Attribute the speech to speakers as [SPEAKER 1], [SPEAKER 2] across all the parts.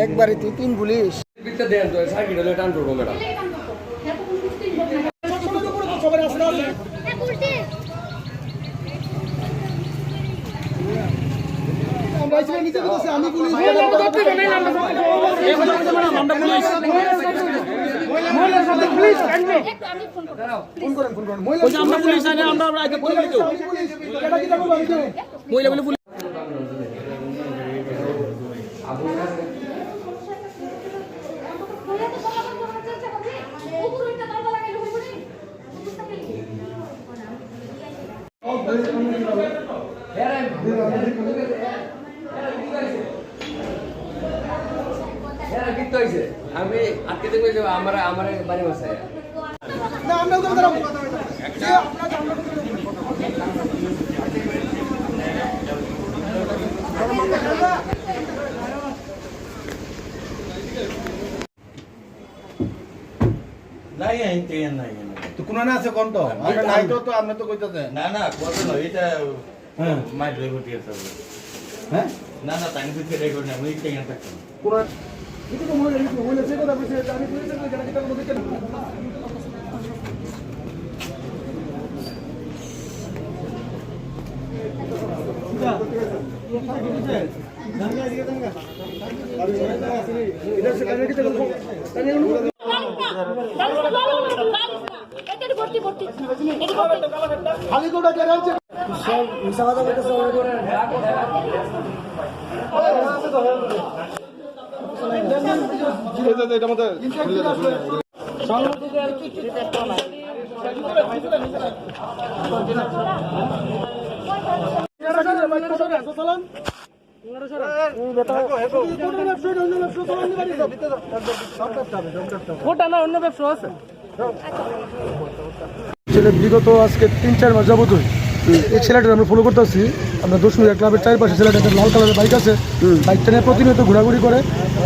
[SPEAKER 1] একবারে 2-3 পুলিশ
[SPEAKER 2] দেন তো সাইকেল হলে টান করবো ম্যাডাম
[SPEAKER 1] আমি পুলিশ
[SPEAKER 2] আমি আজকে দেখবো যে আমার বাড়ি বাসায়
[SPEAKER 1] না আমরা ওখানে দাঁড়াবো
[SPEAKER 3] নাই আইতেন নাই
[SPEAKER 4] তো কোন না আছে কোন তো আমরা নাই তো আপনি তো কইতাছে
[SPEAKER 3] না না কত না এটা মাই ড্রাইভার দিয়ে আছে
[SPEAKER 4] হ্যাঁ
[SPEAKER 3] না না টাইম দিতে রেকর্ড না আমি কেন থাকতাম
[SPEAKER 4] কোন এটা তো মনে আছে কথা বলছে আমি পুলিশের কাছে কেন কথা বলতে খালি কোটা কে আছে সব মিশাওয়াদা করতেছে এটা মধ্যে বিগত আজকে 3-4 মাস যাবত এই ছেলেটা আমরা ফলো করতেছি। আমরা 10 মিনিট ক্লাবের চারপাশে ছেলেটা লাল কালারের বাইক আছে, বাইকটা নিয়ে প্রতিনিয়ত ঘোরাঘুরি করে,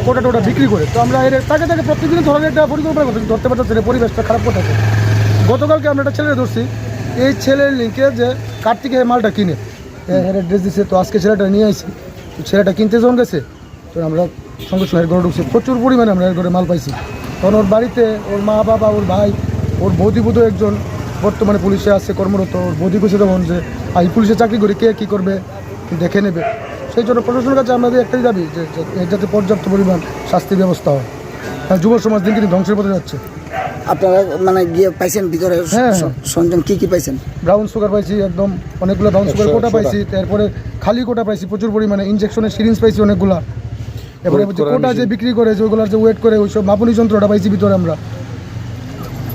[SPEAKER 4] কোটা টোটা বিক্রি করে। তো আমরা এর তাকে প্রতিদিন ধরার একটা পরিকল্পনা করতেছি, ধরতে পারতেছি না, পরিবেশটা খারাপ করতেছে। গতকালকে আমরা একটা ছেলেটা ধরছি, এই ছেলের লিঙ্কে যে কার্তিকে মালটা কিনে অ্যাড্রেস দিচ্ছে। তো আজকে ছেলেটা নিয়ে আসছি, তো ছেলেটা কিনতে যখন গেছে তো আমরা সঙ্গে সঙ্গে ঘরে ঢুকছি, প্রচুর পরিমাণে আমরা এর ঘরে মাল পাইছি। তখন ওর বাড়িতে ওর মা বাবা, ওর ভাই, ওর বৌদিবুধ একজন বর্তমানে পুলিশে আছে কর্মরত। ওর বৌদি কইছে তখন যে এই পুলিশে চাকরি করি, কে কী করবে দেখে নেবে। সেই জন্য প্রশাসনের কাছে আমাদের একটাই দাবি যে যাতে পর্যাপ্ত পরিমাণ শাস্তি ব্যবস্থা হয়। যুব সমাজ দিন কিন্তু ধ্বংসের পথে যাচ্ছে।
[SPEAKER 1] আপনারা মানে গিয়ে পাইছেন ভিতরে?
[SPEAKER 4] হ্যাঁ,
[SPEAKER 1] সঞ্জন কি পাইছেন?
[SPEAKER 4] ব্রাউন সুগার পাইছি, একদম অনেকগুলো ব্রাউন সুগার কোটা পাইছি, তারপরে খালি কোটা পাইছি প্রচুর পরিমাণে, ইনজেকশনের সিরিঞ্জ পাইছি অনেকগুলা, এবারে কোটা যে বিক্রি করে যে ওইগুলার যে ওয়েট করে ওইসব মাপুনি যন্ত্রটা পাইছি ভিতরে আমরা।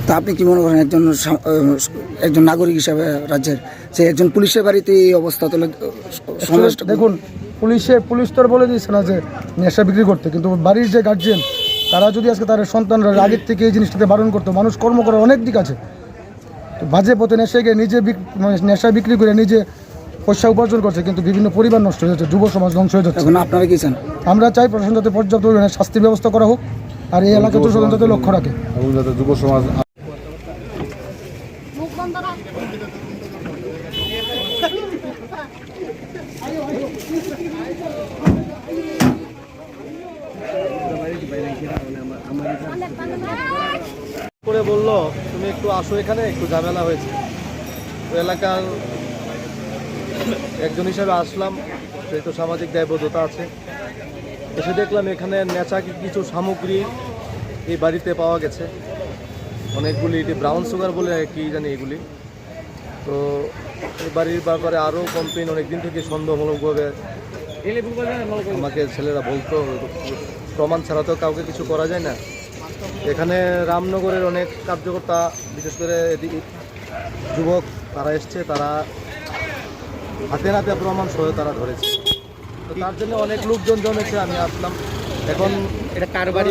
[SPEAKER 1] তা আপনি কি মনে করেন একজন নাগরিক হিসাবে রাজ্যের, যে একজন পুলিশের বাড়িতে এই অবস্থা? তাহলে
[SPEAKER 4] দেখুন, পুলিশ তো বলে দিয়েছে না যে নেশা বিক্রি করতে, কিন্তু বাড়ির যে গার্জিয়ান তারা যদি আজকে তার সন্তানরা আগের থেকে এই জিনিসটাকে বারণ করতো, মানুষ কর্ম করার অনেক দিক আছে। তো বাজে পথে নেশা গিয়ে নিজে নেশা বিক্রি করে নিজে পয়সা উপার্জন করছে, কিন্তু বিভিন্ন পরিবার নষ্ট হয়ে যাচ্ছে, যুব সমাজ ধ্বংস হয়ে যাচ্ছে।
[SPEAKER 1] এখন আপনারা কি চান?
[SPEAKER 4] আমরা চাই প্রশাসন যাতে পর্যাপ্ত পরিমাণে শাস্তির ব্যবস্থা করা হোক, আর এই এলাকায় প্রশাসন যাতে লক্ষ্য রাখে এবং যাতে যুব সমাজ
[SPEAKER 5] করে বললো তুমি একটু আসো, এখানে একটু ঝামেলা হয়েছে। তো এলাকার একজন হিসাবে আসলাম, সেই তো সামাজিক দায়বদ্ধতা আছে। এসে দেখলাম এখানে নেশা কিছু সামগ্রী এই বাড়িতে পাওয়া গেছে, অনেকগুলি ব্রাউন সুগার বলে কি জানি এগুলি। তো এই বাড়ির ব্যাপারে আরও কমপ্লেন অনেকদিন থেকে সন্দেহমূলকভাবে আমাকে ছেলেরা বলতো, প্রমাণ ছাড়া তো কাউকে কিছু করা যায় না। এখানে রামনগরের অনেক কার্যকর্তা, বিশেষ করে যুবক তারা এসছে, তারা হাতে নাতে প্রমাণ সহ তারা ধরেছে। তো তার জন্য অনেক লোকজন জমেছে, আমি আসলাম। এখন
[SPEAKER 3] এটা কার বাড়ি?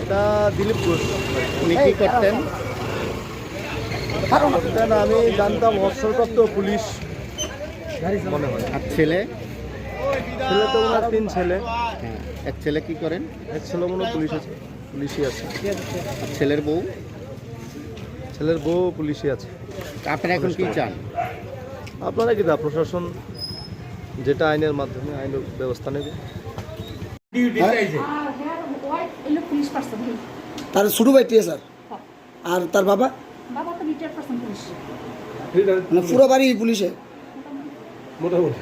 [SPEAKER 5] এটা দিলীপ ঘোষ।
[SPEAKER 3] উনি কি করতেন?
[SPEAKER 5] আমি জানতাম অবসরপ্রাপ্ত পুলিশ মনে হয়।
[SPEAKER 3] আর ছেলে?
[SPEAKER 5] ছেলে তো ওনার 3 ছেলে।
[SPEAKER 3] এক ছেলে কি করেন?
[SPEAKER 5] এক ছেলে মনে পুলিশই আছে।
[SPEAKER 3] আর ছেলের বউ?
[SPEAKER 5] ছেলের বউ পুলিশই আছে।
[SPEAKER 3] আপনারা এখন কি চান?
[SPEAKER 5] আপনারা কি প্রশাসন যেটা আইনের মাধ্যমে আইন ব্যবস্থা নেবে।
[SPEAKER 3] ডিউটি চাইছে
[SPEAKER 6] আর হেয়ার ওয়াইফ হলো পুলিশ পার্সন।
[SPEAKER 1] তার ছোট ভাই টিএসআর, আর তার বাবা
[SPEAKER 6] বাবা তো রিটায়ার্ড পার্সন পুলিশ।
[SPEAKER 1] মানে পুরো বাড়ি পুলিশে।
[SPEAKER 4] মোটামুটি